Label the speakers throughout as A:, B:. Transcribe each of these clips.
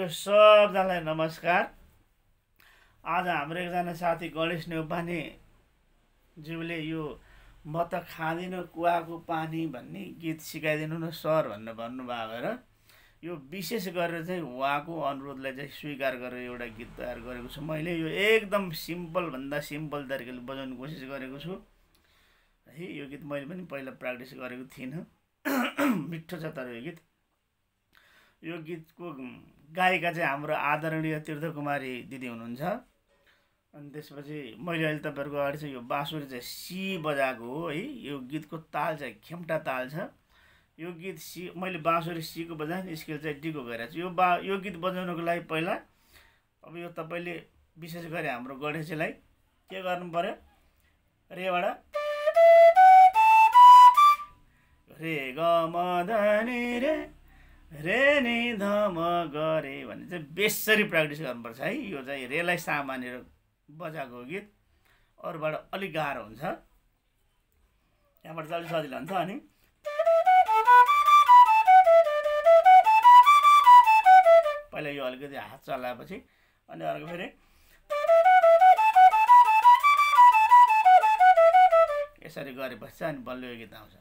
A: तपाईँहरू सबजनालाई नमस्कार। आज हाम्रो एकजना साथी गणेश नेउपाने ज्यूले यो म त खादिनँ कुवाको पानी भन्ने गीत सिकाइदिनु न सर भनेर भन्नुभएको भएर यो विशेष गरेर चाहिँ उहाँको अनुरोधलाई चाहिँ स्वीकार गरेर एउटा गीत तयार गरेको छु। मैले यो एकदम सिम्पल भन्दा सिम्पल तरिकाले बजाउने कोसिस गरेको छु है। यो गीत मैले पनि पहिला प्र्याक्टिस गरेको थिइनँ। मिठो छ तर यो गीतको गायिका चाहिँ हाम्रो आदरणीय तीर्थ कुमारी दिदी हुनुहुन्छ। अनि त्यसपछि मैले अहिले तपाईँहरूको अगाडि चाहिँ यो बाँसुरी चाहिँ सी बजाएको हो है। यो गीतको ताल चाहिँ खेम्टा ताल छ। यो गीत सी मैले बाँसुरी सीको बजाएँ, स्केल चाहिँ डीको गइरहेको छु। यो गीत बजाउनको लागि पहिला अब यो तपाईँले विशेष गरी हाम्रो गणेशजीलाई के गर्नु पर्यो, रेबाट रे ग म ध नि रे नि ध म गरे भन्ने चाहिँ बेसरी प्र्याक्टिस गर्नुपर्छ है। यो चाहिँ रेलाई सामानेर बजाएको गीत, अरूबाट अलिक गाह्रो हुन्छ। यहाँबाट चाहिँ अलिक सजिलो हुन्छ। अनि पहिला यो अलिकति हात चलाएपछि अनि अर्को फेरि यसरी गरेपछि चाहिँ अनि बल्ल यो गीत आउँछ।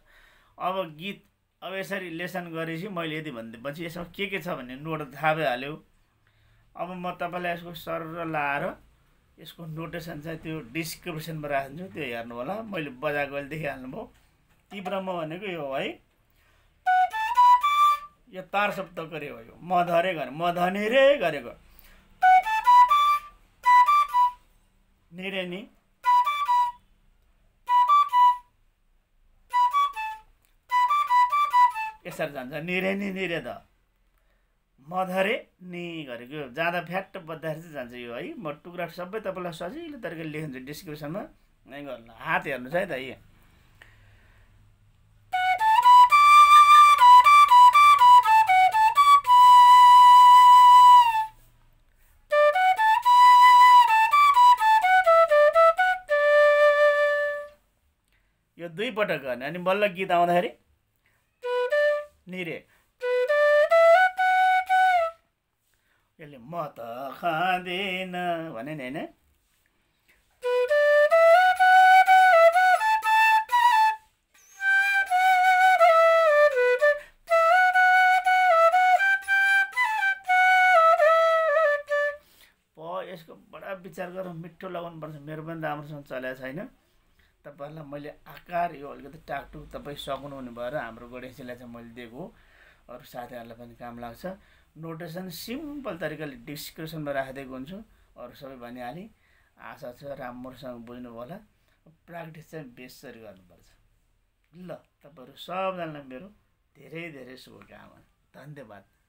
A: अब यसरी लेसन गरेपछि मैले यदि भनिदिएपछि यसमा के छ भन्ने नोट थाहा भइहाल्यो। अब म तपाईँलाई यसको सरर लाएर यसको नोटेसन चाहिँ त्यो डिस्क्रिप्सनमा राखिदिन्छु, त्यो हेर्नु होला। मैले बजाएको अहिले देखिहाल्नुभयो। तीव्रमा भनेको यो है, यो तार शब्द गरे हो। यो म धरे गरे, म धनी रे गरेको निरे नि यसरी जान्छ। निरे नि निरे द मधरे नि गरेको यो जाँदा फ्याट्ट बज्दाखेरि चाहिँ जान्छ यो है। म टुक्रा सबै तपाईँलाई सजिलो तरिकाले लेखिदिन्छु डिस्क्रिप्सनमा, नै गर्नु। हात हेर्नुहोस् है त। यो दुई पटक गर्ने अनि बल्ल गीत आउँदाखेरि निरे यसले म त खाँदैन भने नि होइन। यसको बडा विचार गरेर मिठो लगाउनुपर्छ। मेरो पनि राम्रोसँग चलेको छैन। तपाईँहरूलाई मैले आकार यो अलिकति टाकटुक तपाईँ सक्नुहुने भएर हाम्रो गणेशजीलाई चाहिँ मैले दिएको हो। अरू साथीहरूलाई पनि काम लाग्छ। नोटेसन सिम्पल तरिकाले डिस्क्रिप्सनमा राखिदिएको हुन्छु। अरू सबै भनिहालेँ। आशा छ राम्रोसँग बुझ्नुभयो होला। प्र्याक्टिस चाहिँ बेसरी गर्नुपर्छ। ल, तपाईँहरू सबजनालाई मेरो धेरै धेरै शुभकामना। धन्यवाद।